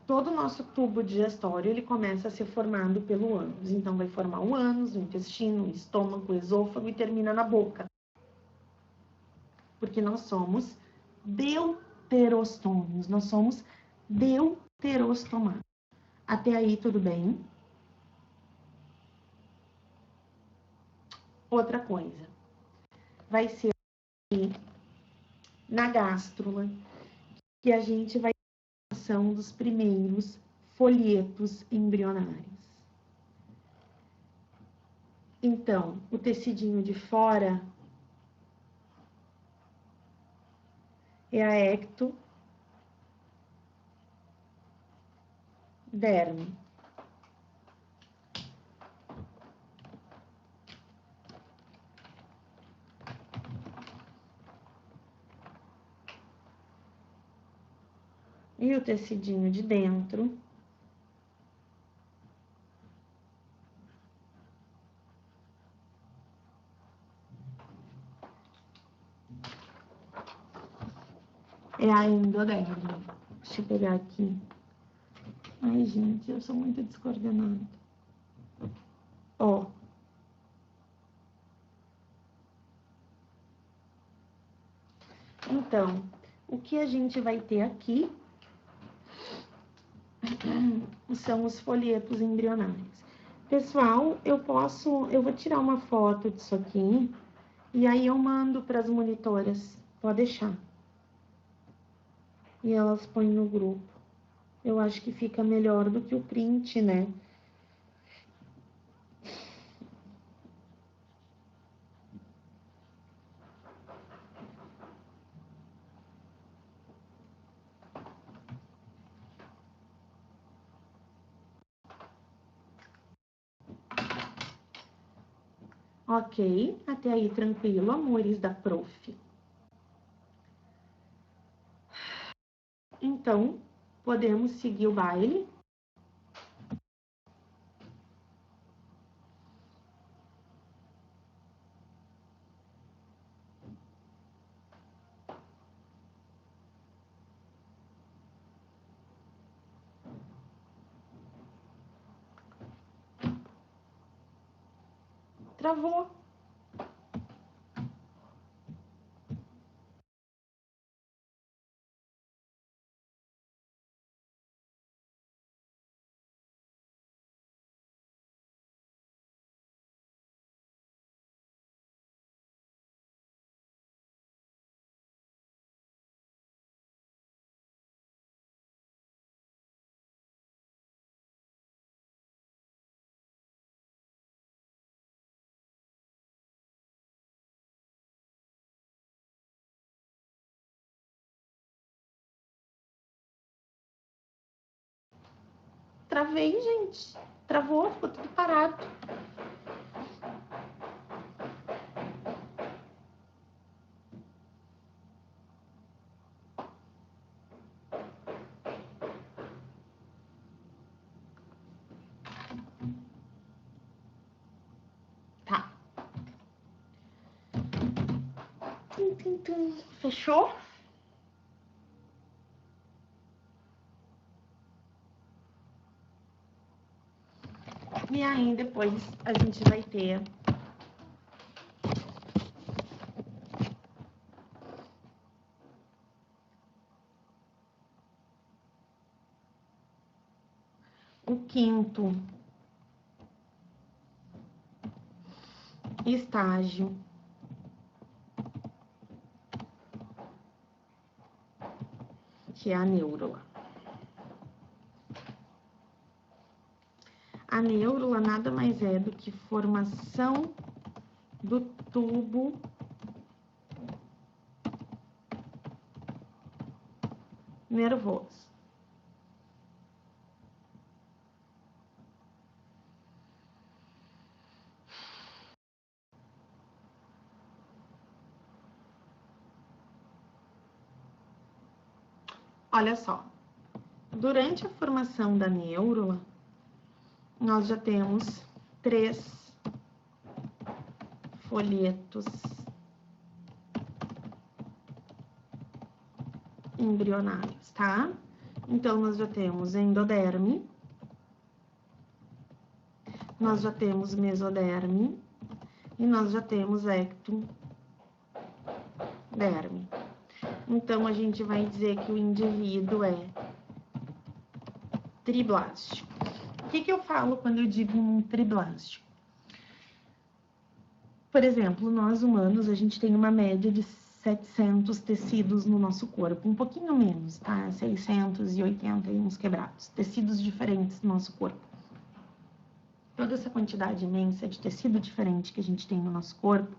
todo o nosso tubo digestório, ele começa a ser formado pelo ânus. Então, vai formar o ânus, o intestino, o estômago, o esôfago e termina na boca. Porque nós somos deuterostômios, nós somos deuterostomados. Até aí, tudo bem? Outra coisa, vai ser na gástrula que a gente vai ter a formação dos primeiros folhetos embrionários. Então, o tecidinho de fora é a ectoderme. E o tecidinho de dentro é a endoderme. Deixa eu pegar aqui. Ai, gente, eu sou muito descoordenada. Ó. Então, o que a gente vai ter aqui são os folhetos embrionários. Pessoal, eu vou tirar uma foto disso aqui e aí eu mando para as monitoras. Pode deixar. E elas põem no grupo. Eu acho que fica melhor do que o print, né? Ok, até aí tranquilo, amores da prof. Então, podemos seguir o baile. Travou. Travei, gente. Travou, ficou tudo parado. Tá. Fechou? E aí, depois, a gente vai ter o quinto estágio, que é a neurula. A neurula nada mais é do que formação do tubo nervoso. Olha só, durante a formação da neurula, nós já temos 3 folhetos embrionários, tá? Então, nós já temos endoderme, nós já temos mesoderme e nós já temos ectoderme. Então, a gente vai dizer que o indivíduo é triblástico. O que eu falo quando eu digo um triblástico? Por exemplo, nós humanos, a gente tem uma média de 700 tecidos no nosso corpo, um pouquinho menos, tá? 680 e uns quebrados, tecidos diferentes no nosso corpo. Toda essa quantidade imensa de tecido diferente que a gente tem no nosso corpo,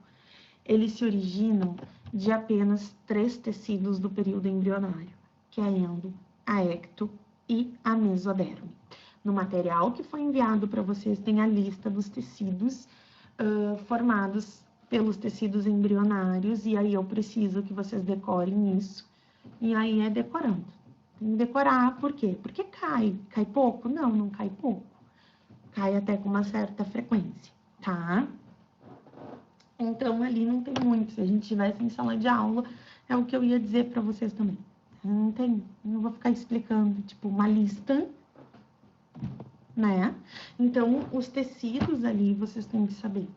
eles se originam de apenas 3 tecidos do período embrionário, que é a endo, a ecto e a mesoderme. No material que foi enviado para vocês tem a lista dos tecidos formados pelos tecidos embrionários, e aí eu preciso que vocês decorem isso, e aí é decorando. Tem que decorar, por quê? Porque cai. Cai pouco? Não, não cai pouco. Cai até com uma certa frequência, tá? Então, ali não tem muito. Se a gente tivesse em sala de aula, é o que eu ia dizer para vocês também. Não vou ficar explicando, tipo, uma lista, né? Então, os tecidos ali, vocês têm que saber,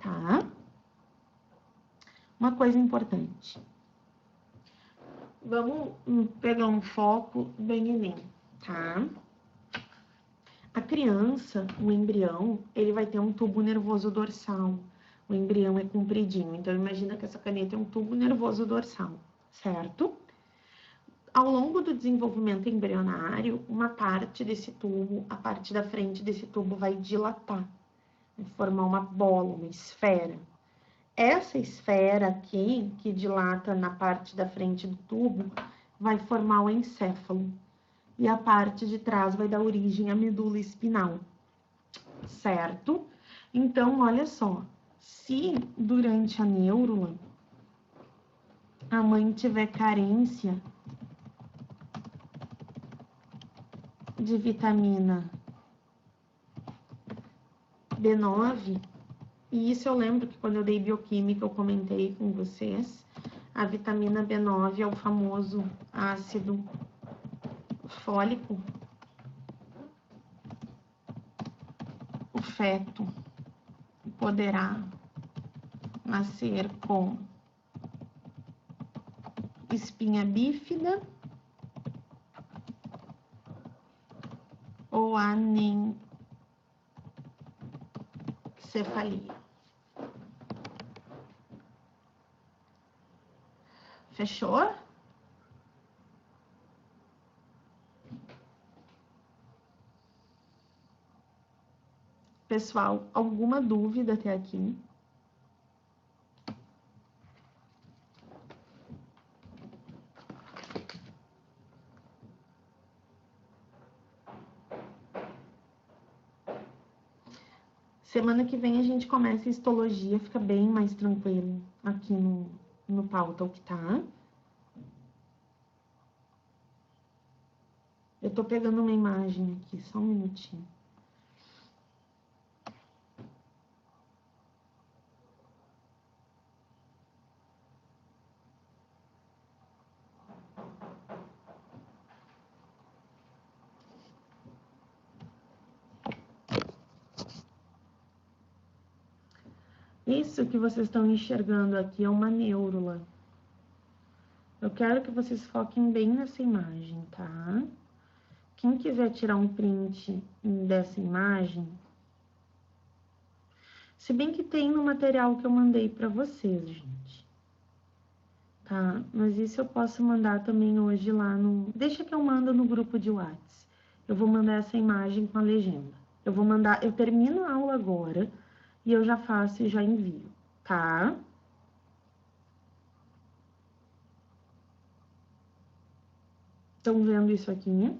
tá? Uma coisa importante. Vamos pegar um foco bem em mim, tá? A criança, o embrião, ele vai ter um tubo nervoso dorsal. O embrião é compridinho, então imagina que essa caneta é um tubo nervoso dorsal, certo? Ao longo do desenvolvimento embrionário, uma parte desse tubo, a parte da frente desse tubo vai dilatar, vai formar uma bola, uma esfera. Essa esfera aqui, que dilata na parte da frente do tubo, vai formar o encéfalo. E a parte de trás vai dar origem à medula espinal, certo? Então, olha só, se durante a neurula a mãe tiver carência de vitamina B9, e isso eu lembro que quando eu dei bioquímica eu comentei com vocês, a vitamina B9 é o famoso ácido fólico, o feto poderá nascer com espinha bífida ou anencefalia. Fechou? Pessoal, alguma dúvida até aqui? Semana que vem a gente começa a histologia, fica bem mais tranquilo aqui no pauta o que tá. Eu tô pegando uma imagem aqui, só um minutinho. Isso que vocês estão enxergando aqui é uma neurula. Eu quero que vocês foquem bem nessa imagem, tá? Quem quiser tirar um print dessa imagem, se bem que tem no material que eu mandei para vocês, gente. Tá? Mas isso eu posso mandar também hoje lá no... Deixa que eu mando no grupo de WhatsApp. Eu vou mandar essa imagem com a legenda. Eu vou mandar... Eu termino a aula agora e eu já faço e já envio, tá? Estão vendo isso aqui?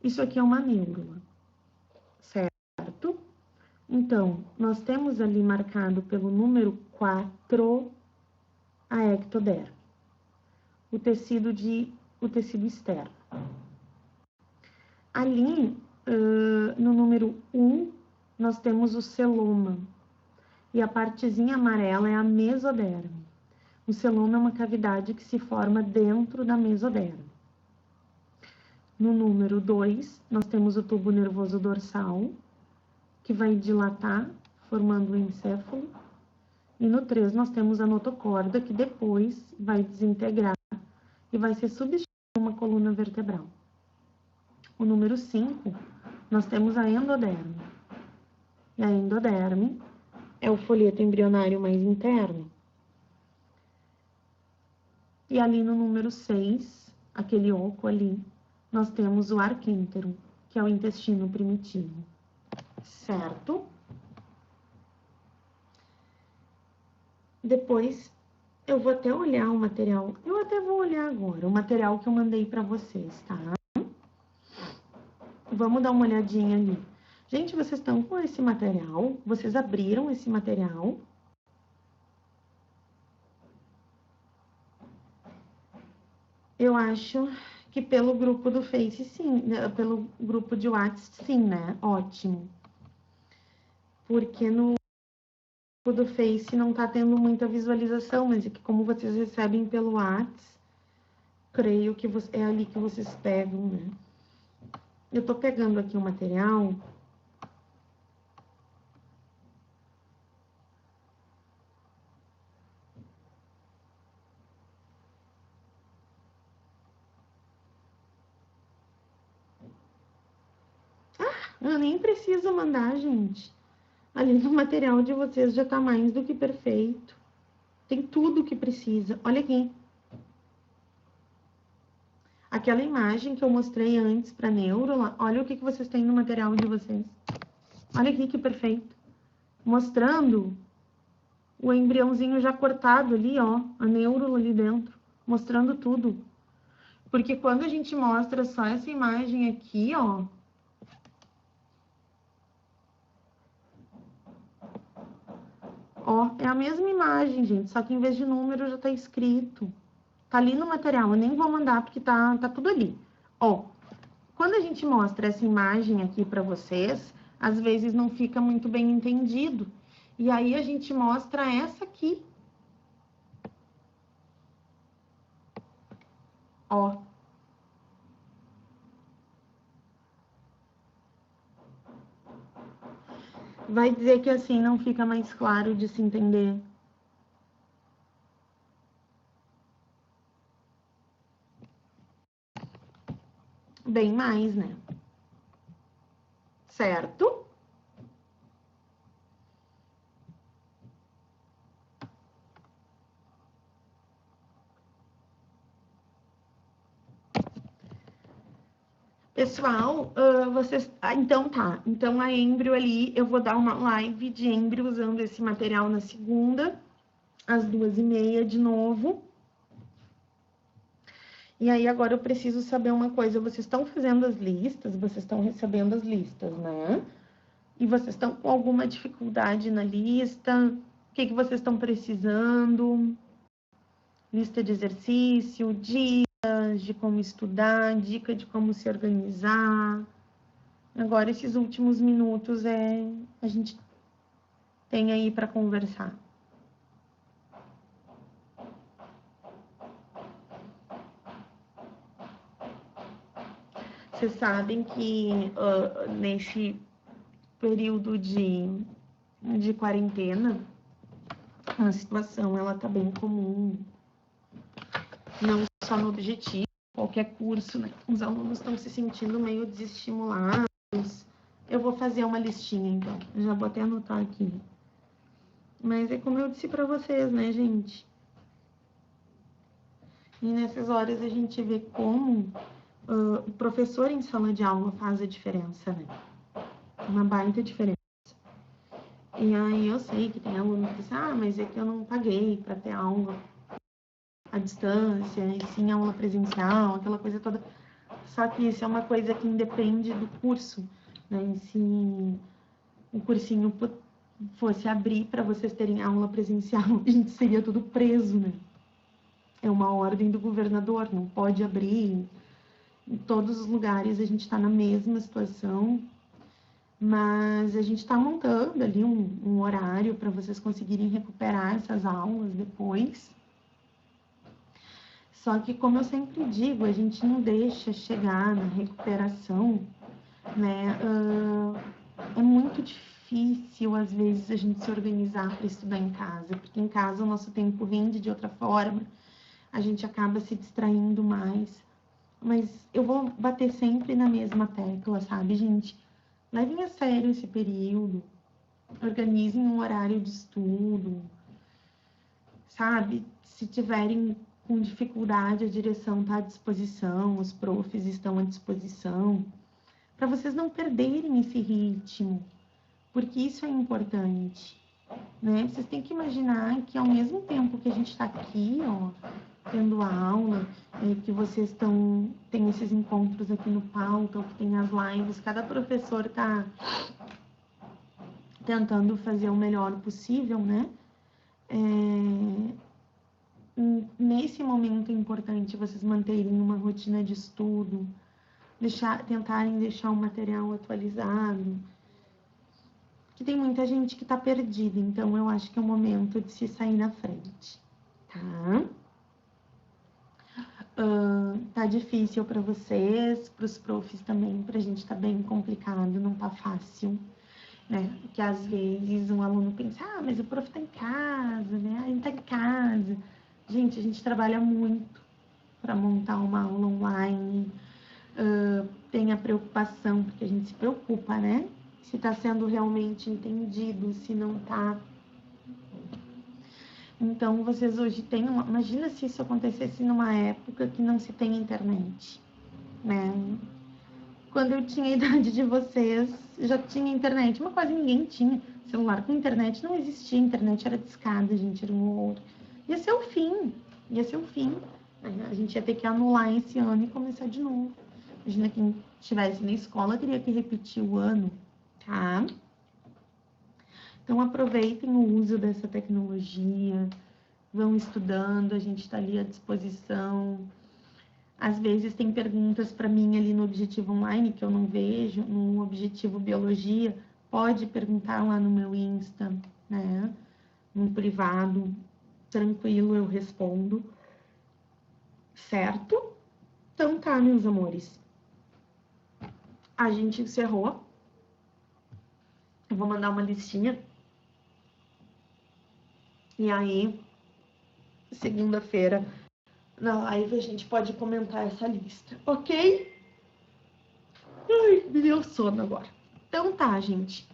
Isso aqui é uma neurula, certo? Então, nós temos ali marcado pelo número 4 a ectoderme, o tecido externo. Ali, no número 1, nós temos o celoma, e a partezinha amarela é a mesoderme. O celoma é uma cavidade que se forma dentro da mesoderme. No número 2, nós temos o tubo nervoso dorsal, que vai dilatar, formando o encéfalo. E no 3, nós temos a notocorda, que depois vai desintegrar e vai ser substituída por uma coluna vertebral. O número 5, nós temos a endoderme. E a endoderme é o folheto embrionário mais interno. E ali no número 6, aquele oco ali, nós temos o arquêntero, que é o intestino primitivo. Certo? Depois, eu vou até olhar o material. Eu até vou olhar agora o material que eu mandei para vocês, tá? Vamos dar uma olhadinha ali. Gente, vocês estão com esse material? Vocês abriram esse material? Eu acho que pelo grupo do Face, sim. Pelo grupo de WhatsApp, sim, né? Ótimo. Porque no grupo do Face não tá tendo muita visualização, mas é que como vocês recebem pelo WhatsApp, creio que é ali que vocês pegam, né? Eu tô pegando aqui o material. Eu nem preciso mandar, gente. Ali no material de vocês já tá mais do que perfeito. Tem tudo o que precisa. Olha aqui. Aquela imagem que eu mostrei antes para neurula, olha o que vocês têm no material de vocês. Olha aqui que perfeito. Mostrando o embriãozinho já cortado ali, ó. A neurula ali dentro. Mostrando tudo. Porque quando a gente mostra só essa imagem aqui, ó. Ó, é a mesma imagem, gente. Só que em vez de número já tá escrito. Tá ali no material. Eu nem vou mandar porque tá tudo ali. Ó, quando a gente mostra essa imagem aqui para vocês, às vezes não fica muito bem entendido. E aí a gente mostra essa aqui. Ó. Vai dizer que assim não fica mais claro de se entender. Bem mais, né? Certo? Pessoal, vocês... então tá. Então a Embrio ali, eu vou dar uma live de Embrio usando esse material na segunda, às 2h30 de novo. E aí agora eu preciso saber uma coisa. Vocês estão fazendo as listas, vocês estão recebendo as listas, né? E vocês estão com alguma dificuldade na lista? O que vocês estão precisando? Lista de exercício, dicas de como estudar, dica de como se organizar. Agora, esses últimos minutos a gente tem aí para conversar. Vocês sabem que nesse período de quarentena, a situação ela tá bem comum, não só no objetivo, qualquer curso, né? Os alunos estão se sentindo meio desestimulados. Eu vou fazer uma listinha, então. Eu já vou até anotar aqui. Mas é como eu disse para vocês, né, gente? E nessas horas a gente vê como o professor em sala de aula faz a diferença, né? Uma baita diferença. E aí eu sei que tem aluno que diz, mas é que eu não paguei para ter aula à distância, e sim aula presencial, aquela coisa toda. Só que isso é uma coisa que independe do curso, né? E se o cursinho fosse abrir para vocês terem aula presencial, a gente seria tudo preso, né? É uma ordem do governador, não pode abrir. Em todos os lugares a gente está na mesma situação, mas a gente está montando ali um horário para vocês conseguirem recuperar essas aulas depois. Só que, como eu sempre digo, a gente não deixa chegar na recuperação, né? É muito difícil, às vezes, a gente se organizar para estudar em casa, porque em casa o nosso tempo rende de outra forma, a gente acaba se distraindo mais. Mas eu vou bater sempre na mesma tecla, sabe, gente? Levem a sério esse período, organizem um horário de estudo, sabe? Se tiverem com dificuldade, a direção está à disposição, os profs estão à disposição, para vocês não perderem esse ritmo, porque isso é importante, né? Vocês têm que imaginar que ao mesmo tempo que a gente está aqui, ó, tendo aula, que vocês tem esses encontros aqui no Pauta, ou que tem as lives, cada professor está tentando fazer o melhor possível, né? Nesse momento é importante vocês manterem uma rotina de estudo, tentarem deixar o material atualizado, que tem muita gente que está perdida, então eu acho que é o momento de se sair na frente, tá? Tá difícil para vocês, para os profs também, para a gente tá bem complicado, não tá fácil, né? Porque às vezes um aluno pensa, mas o prof tá em casa, né? Ele tá em casa. Gente, a gente trabalha muito para montar uma aula online, tem a preocupação, porque a gente se preocupa, né? Se tá sendo realmente entendido, se não tá. Então, vocês hoje têm imagina se isso acontecesse numa época que não se tem internet, né? Quando eu tinha a idade de vocês, já tinha internet, mas quase ninguém tinha. Celular com internet não existia, internet era discada, gente, era um horror. Ia ser o fim, ia ser o fim. A gente ia ter que anular esse ano e começar de novo. Imagina quem estivesse na escola teria que repetir o ano, tá? Então, aproveitem o uso dessa tecnologia, vão estudando, a gente está ali à disposição. Às vezes tem perguntas para mim ali no Objetivo Online que eu não vejo, no Objetivo Biologia, pode perguntar lá no meu Insta, né? No privado, tranquilo, eu respondo. Certo? Então tá, meus amores. A gente encerrou. Eu vou mandar uma listinha. E aí, segunda-feira, na live, a gente pode comentar essa lista, ok? Ai, me deu sono agora. Então tá, gente.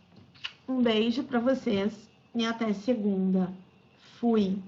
Um beijo pra vocês e até segunda. Fui.